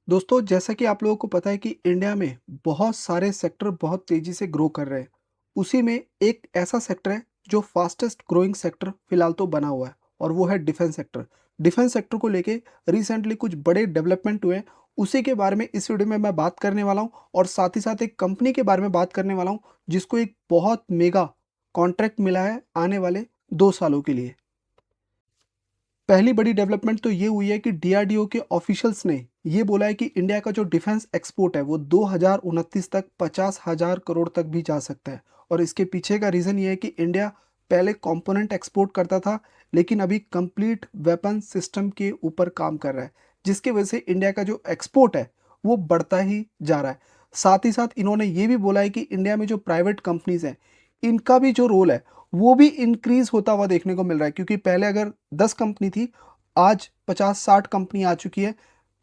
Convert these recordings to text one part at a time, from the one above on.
दोस्तों, जैसा कि आप लोगों को पता है कि इंडिया में बहुत सारे सेक्टर बहुत तेज़ी से ग्रो कर रहे हैं। उसी में एक ऐसा सेक्टर है जो फास्टेस्ट ग्रोइंग सेक्टर फ़िलहाल तो बना हुआ है और वो है डिफेंस सेक्टर। डिफेंस सेक्टर को लेके रिसेंटली कुछ बड़े डेवलपमेंट हुए हैं, उसी के बारे में इस वीडियो में मैं बात करने वाला हूँ और साथ ही साथ एक कंपनी के बारे में बात करने वाला हूँ, जिसको एक बहुत मेगा कॉन्ट्रैक्ट मिला है आने वाले 2 सालों के लिए। पहली बड़ी डेवलपमेंट तो ये हुई है कि डीआरडीओ के ऑफिशियल्स ने ये बोला है कि इंडिया का जो डिफेंस एक्सपोर्ट है वो 2029 तक 50,000 करोड़ तक भी जा सकता है। और इसके पीछे का रीज़न ये है कि इंडिया पहले कंपोनेंट एक्सपोर्ट करता था, लेकिन अभी कंप्लीट वेपन सिस्टम के ऊपर काम कर रहा है, जिसकी वजह से इंडिया का जो एक्सपोर्ट है वो बढ़ता ही जा रहा है। साथ ही साथ इन्होंने ये भी बोला है कि इंडिया में जो प्राइवेट कंपनीज हैं, इनका भी जो रोल है वो भी इंक्रीज होता हुआ देखने को मिल रहा है, क्योंकि पहले अगर 10 कंपनी थी, आज 50-60 कंपनी आ चुकी है,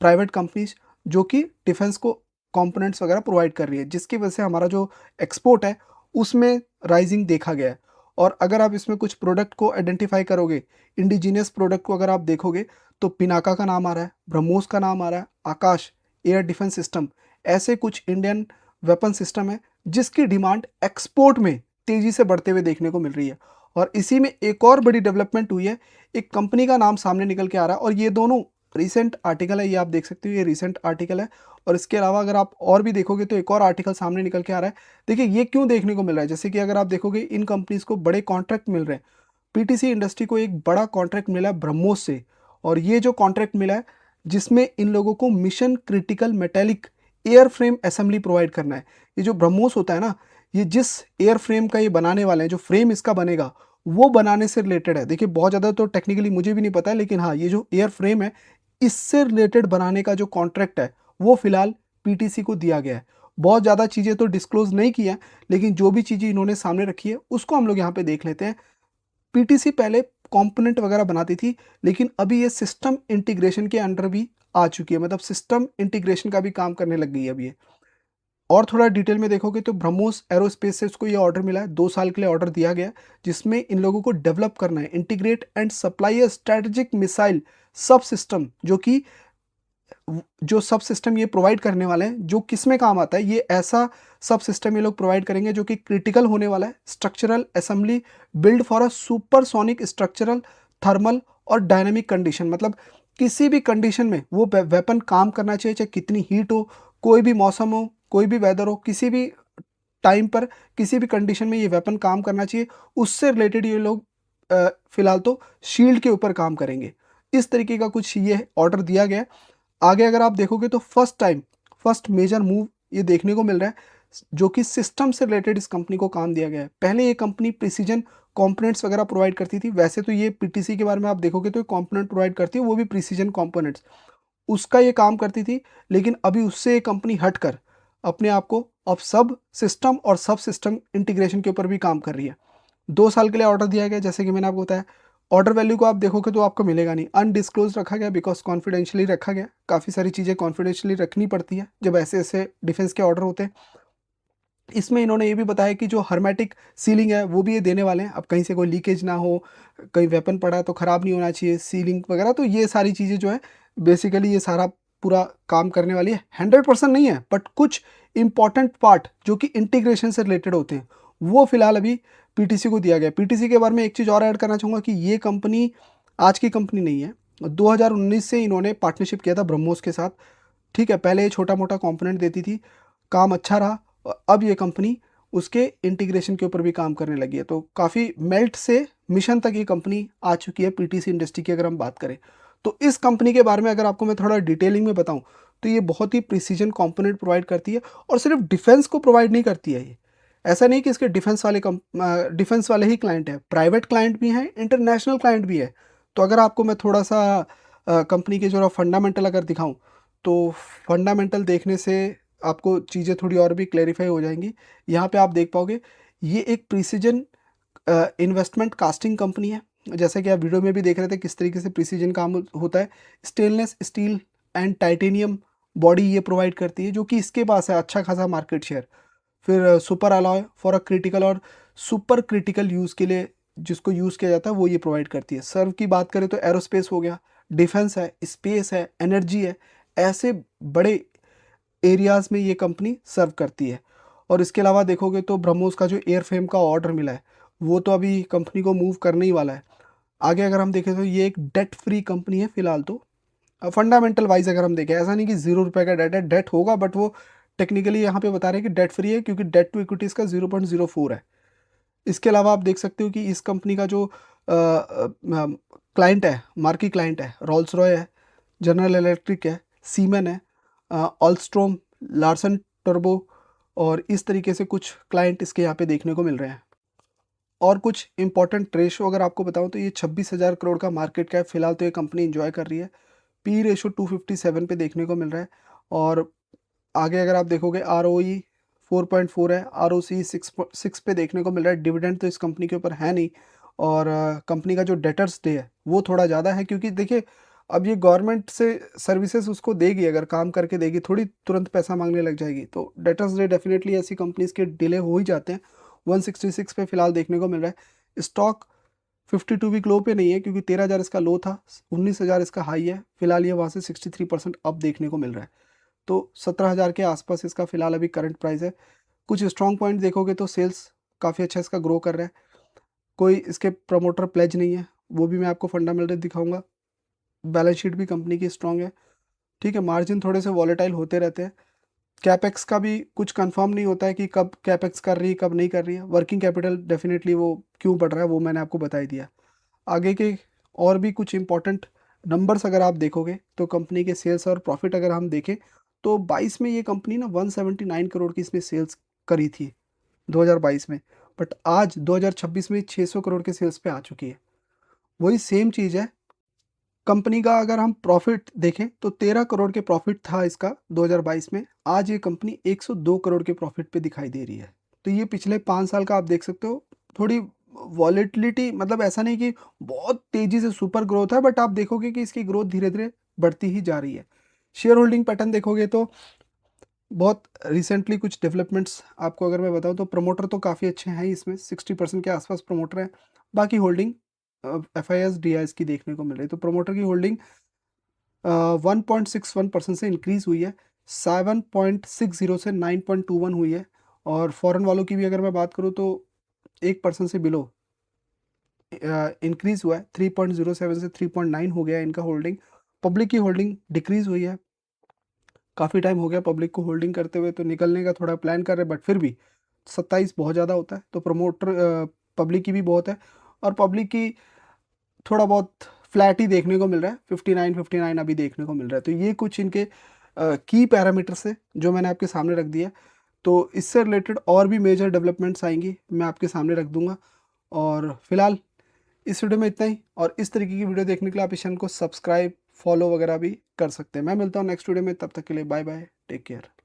प्राइवेट कंपनीज, जो कि डिफेंस को कंपोनेंट्स वगैरह प्रोवाइड कर रही है, जिसकी वजह से हमारा जो एक्सपोर्ट है उसमें राइजिंग देखा गया है। और अगर आप इसमें कुछ प्रोडक्ट को आइडेंटिफाई करोगे, इंडिजीनियस प्रोडक्ट को अगर आप देखोगे, तो पिनाका का नाम आ रहा है, ब्रह्मोस का नाम आ रहा है, आकाश एयर डिफेंस सिस्टम, ऐसे कुछ इंडियन वेपन सिस्टम है जिसकी डिमांड एक्सपोर्ट में तेज़ी से बढ़ते हुए देखने को मिल रही है। और इसी में एक और बड़ी डेवलपमेंट हुई है, एक कंपनी का नाम सामने निकल के आ रहा है और ये दोनों रीसेंट आर्टिकल है, ये आप देख सकते हो, ये रीसेंट आर्टिकल है। और इसके अलावा अगर आप और भी देखोगे तो एक और आर्टिकल सामने निकल के आ रहा है। देखिए ये क्यों देखने को मिल रहा है, जैसे कि अगर आप देखोगे इन कंपनीज को बड़े कॉन्ट्रैक्ट मिल रहे हैं। पीटीसी इंडस्ट्री को एक बड़ा कॉन्ट्रैक्ट मिला है ब्रह्मोस से, और ये जो कॉन्ट्रैक्ट मिला है, जिसमें इन लोगों को mission critical metallic air frame assembly provide करना है। ये जो ब्रह्मोस होता है ना, ये जिस एयर फ्रेम का ये बनाने वाले हैं, जो फ्रेम इसका बनेगा वो बनाने से रिलेटेड है। देखिए बहुत ज़्यादा तो टेक्निकली मुझे भी नहीं पता है, लेकिन हाँ, ये जो एयर फ्रेम है, इससे रिलेटेड बनाने का जो कॉन्ट्रैक्ट है वो फिलहाल पीटीसी को दिया गया है। बहुत ज़्यादा चीज़ें तो डिस्क्लोज नहीं की है, लेकिन जो भी चीज़ें इन्होंने सामने रखी है उसको हम लोग यहाँ पे देख लेते हैं। पीटीसी पहले कंपोनेंट वगैरह बनाती थी, लेकिन अभी ये सिस्टम इंटीग्रेशन के अंडर भी आ चुकी है, मतलब सिस्टम इंटीग्रेशन का भी काम करने लग गई है अभी ये। और थोड़ा डिटेल में देखोगे तो ब्रह्मोस एरोस्पेस से उसको ये ऑर्डर मिला है, 2 साल के लिए ऑर्डर दिया गया है, जिसमें इन लोगों को डेवलप करना है, integrate and supply a strategic missile सब सिस्टम, जो सब सिस्टम ये प्रोवाइड करने वाले हैं, जो किस में काम आता है, ये ऐसा सब सिस्टम ये लोग प्रोवाइड करेंगे जो कि क्रिटिकल होने वाला है, structural assembly build for a supersonic structural thermal और डायनामिक कंडीशन, मतलब किसी भी कंडीशन में वो वेपन काम करना चाहिए, चाहे कितनी हीट हो, कोई भी मौसम हो, कोई भी वेदर हो, किसी भी टाइम पर, किसी भी कंडीशन में ये वेपन काम करना चाहिए। उससे रिलेटेड ये लोग फिलहाल तो शील्ड के ऊपर काम करेंगे। इस तरीके का कुछ ये ऑर्डर दिया गया है। आगे अगर आप देखोगे तो फर्स्ट मेजर मूव ये देखने को मिल रहा है, जो कि सिस्टम से रिलेटेड इस कंपनी को काम दिया गया है। पहले ये कंपनी प्रिसीजन कंपोनेंट्स वगैरह प्रोवाइड करती थी, वैसे तो ये पीटीसी के बारे में आप देखोगे तो कंपोनेंट प्रोवाइड करती है, वो भी प्रिसीजन कंपोनेंट्स, उसका ये काम करती थी। लेकिन अभी उससे ये कंपनी हटकर अपने आप को अब सब सिस्टम और सब सिस्टम इंटीग्रेशन के ऊपर भी काम कर रही है। 2 साल के लिए ऑर्डर दिया गया, जैसे कि मैंने आपको बताया। ऑर्डर वैल्यू को आप देखोगे तो आपको मिलेगा नहीं, अनडिस्क्लोज रखा गया, बिकॉज कॉन्फिडेंशियली रखा गया। काफ़ी सारी चीज़ें कॉन्फिडेंशियली रखनी पड़ती है जब ऐसे ऐसे डिफेंस के ऑर्डर होते हैं। इसमें इन्होंने ये भी बताया कि जो हर्मेटिक सीलिंग है वो भी ये देने वाले हैं, अब कहीं से कोई लीकेज ना हो, कहीं वेपन पड़ा है तो ख़राब नहीं होना चाहिए, सीलिंग वगैरह, तो ये सारी चीज़ें जो है बेसिकली ये सारा पूरा काम करने वाली है। 100% नहीं है, बट कुछ इंपॉर्टेंट पार्ट जो कि इंटीग्रेशन से रिलेटेड होते हैं वो फिलहाल अभी पीटीसी को दिया गया है। पीटीसी के बारे में एक चीज़ और ऐड करना चाहूँगा कि ये कंपनी आज की कंपनी नहीं है, 2019 से इन्होंने पार्टनरशिप किया था ब्रह्मोस के साथ। ठीक है, पहले ये छोटा मोटा कंपोनेंट देती थी, काम अच्छा रहा, और अब ये कंपनी उसके इंटीग्रेशन के ऊपर भी काम करने लगी है। तो काफ़ी मेल्ट से मिशन तक ये कंपनी आ चुकी है पीटीसी इंडस्ट्री की अगर हम बात करें। तो इस कंपनी के बारे में अगर आपको मैं थोड़ा डिटेलिंग में बताऊं, तो ये बहुत ही प्रिसीजन कंपोनेंट प्रोवाइड करती है, और सिर्फ डिफेंस को प्रोवाइड नहीं करती है ये। ऐसा नहीं कि इसके डिफेंस वाले ही क्लाइंट हैं, प्राइवेट क्लाइंट भी हैं, इंटरनेशनल क्लाइंट भी है। तो अगर आपको मैं थोड़ा सा कंपनी के जो फंडामेंटल अगर दिखाऊं, तो फंडामेंटल देखने से आपको चीज़ें थोड़ी और भी क्लेरिफाई हो जाएंगी। यहाँ पे आप देख पाओगे ये एक प्रिसीजन इन्वेस्टमेंट कास्टिंग कंपनी है, जैसा कि आप वीडियो में भी देख रहे थे किस तरीके से प्रिसीजन काम होता है। Stainless steel and titanium body ये प्रोवाइड करती है, जो कि इसके पास है अच्छा खासा मार्केट शेयर। फिर super alloy for a critical और सुपर क्रिटिकल यूज़ के लिए जिसको यूज़ किया जाता है वो ये प्रोवाइड करती है। सर्व की बात करें तो एरोस्पेस हो गया, डिफेंस है, स्पेस है, एनर्जी है, ऐसे बड़े एरियाज़ में ये कंपनी सर्व करती है। और इसके अलावा देखोगे तो ब्रह्मोस का जो एयरफ्रेम का ऑर्डर मिला है, वो तो अभी कंपनी को मूव करने ही वाला है। आगे अगर हम देखें तो ये एक डेट फ्री कंपनी है फिलहाल तो। फंडामेंटल वाइज अगर हम देखें, ऐसा नहीं कि ₹0 का डेट है, डेट होगा बट वो टेक्निकली यहाँ पे बता रहे हैं कि डेट फ्री है, क्योंकि डेट टू इक्विटी इसका 0.04 है। इसके अलावा आप देख सकते हो कि इस कंपनी का जो क्लाइंट है, मार्की क्लाइंट है, रोल्स रॉय है, जनरल इलेक्ट्रिक है, सीमेन है, ऑलस्ट्रोम, लार्सन टर्बो, और इस तरीके से कुछ क्लाइंट इसके यहाँ पे देखने को मिल रहे हैं। और कुछ इंपॉर्टेंट रेशो अगर आपको बताऊं तो ये 26,000 करोड़ का मार्केट कैप फिलहाल तो ये कंपनी इंजॉय कर रही है। पी रेशो 257 पे देखने को मिल रहा है। और आगे अगर आप देखोगे ROE 4.4 है, ROC 6 पे देखने को मिल रहा है। डिविडेंड तो इस कंपनी के ऊपर है नहीं। और कंपनी का जो डेटर्स डे है वो थोड़ा ज़्यादा है, क्योंकि देखिए अब ये गवर्नमेंट से सर्विसेज उसको देगी, अगर काम करके देगी थोड़ी तुरंत पैसा मांगने लग जाएगी, तो डेटर्स डे डेफिनेटली ऐसी कंपनीज के डिले हो ही जाते हैं। 166 पे फिलहाल देखने को मिल रहा है। स्टॉक 52 वीक लो पे नहीं है, क्योंकि 13,000 इसका लो था, 19,000 इसका हाई है। फिलहाल ये वहाँ से 63% अप देखने को मिल रहा है। तो 17,000 के आसपास इसका फिलहाल अभी करंट प्राइस है। कुछ स्ट्रॉन्ग पॉइंट देखोगे तो सेल्स काफ़ी अच्छा इसका ग्रो कर रहा है। कोई इसके प्रमोटर प्लेज नहीं है, वो भी मैं आपको फंडामेंटल दिखाऊंगा। बैलेंस शीट भी कंपनी की स्ट्रॉन्ग है। ठीक है, मार्जिन थोड़े से वॉलेटाइल होते रहते हैं। कैपेक्स का भी कुछ कंफर्म नहीं होता है कि कब कैपेक्स कर रही है कब नहीं कर रही है। वर्किंग कैपिटल डेफिनेटली वो क्यों बढ़ रहा है वो मैंने आपको बता ही दिया। आगे के और भी कुछ इंपॉर्टेंट नंबर्स अगर आप देखोगे तो कंपनी के सेल्स और प्रॉफिट अगर हम देखें तो 22 में ये कंपनी ना 179 करोड़ की इसने सेल्स करी थी 2022 में। बट आज 2026 में 600 करोड़ के सेल्स पे आ चुकी है। वही सेम चीज़ है। कंपनी का अगर हम प्रॉफिट देखें तो 13 करोड़ के प्रॉफिट था इसका 2022 में। आज ये कंपनी 102 करोड़ के प्रॉफिट पे दिखाई दे रही है। तो ये पिछले 5 साल का आप देख सकते हो। थोड़ी वॉलेटिलिटी, मतलब ऐसा नहीं कि बहुत तेज़ी से सुपर ग्रोथ है, बट आप देखोगे कि इसकी ग्रोथ धीरे-धीरे बढ़ती ही जा रही है। शेयर होल्डिंग पैटर्न देखोगे तो बहुत रिसेंटली कुछ डेवलपमेंट्स आपको अगर मैं बताऊँ तो प्रमोटर तो काफ़ी अच्छे हैं ही इसमें, 60% के आसपास प्रमोटर हैं। बाकी होल्डिंग FIS, DIS की देखने को मिल रही है। तो प्रमोटर की होल्डिंग 1.61% से इंक्रीज़ हुई है, 7.60 से 9.21 हुई है। और फॉरेन वालों की भी अगर मैं बात करूँ तो 1% से बिलो इंक्रीज़ हुआ है, 3.07 से 3.9 हो गया है इनका होल्डिंग। पब्लिक की होल्डिंग डिक्रीज़ हुई है। काफ़ी टाइम हो गया पब्लिक को होल्डिंग करते हुए, तो निकलने का थोड़ा प्लान कर रहे हैं, बट फिर भी 27 बहुत ज़्यादा होता है, तो प्रमोटर पब्लिक की भी बहुत है। और पब्लिक की थोड़ा बहुत फ्लैट ही देखने को मिल रहा है, 59 अभी देखने को मिल रहा है। तो ये कुछ इनके की पैरामीटर्स है जो मैंने आपके सामने रख दिया। तो इससे रिलेटेड और भी मेजर डेवलपमेंट्स आएंगी, मैं आपके सामने रख दूंगा। और फिलहाल इस वीडियो में इतना ही। और इस तरीके की वीडियो देखने के लिए आप इस चैनल को सब्सक्राइब, फॉलो वगैरह भी कर सकते हैं। मैं मिलता हूँ नेक्स्ट वीडियो में, तब तक के लिए बाय बाय, टेक केयर।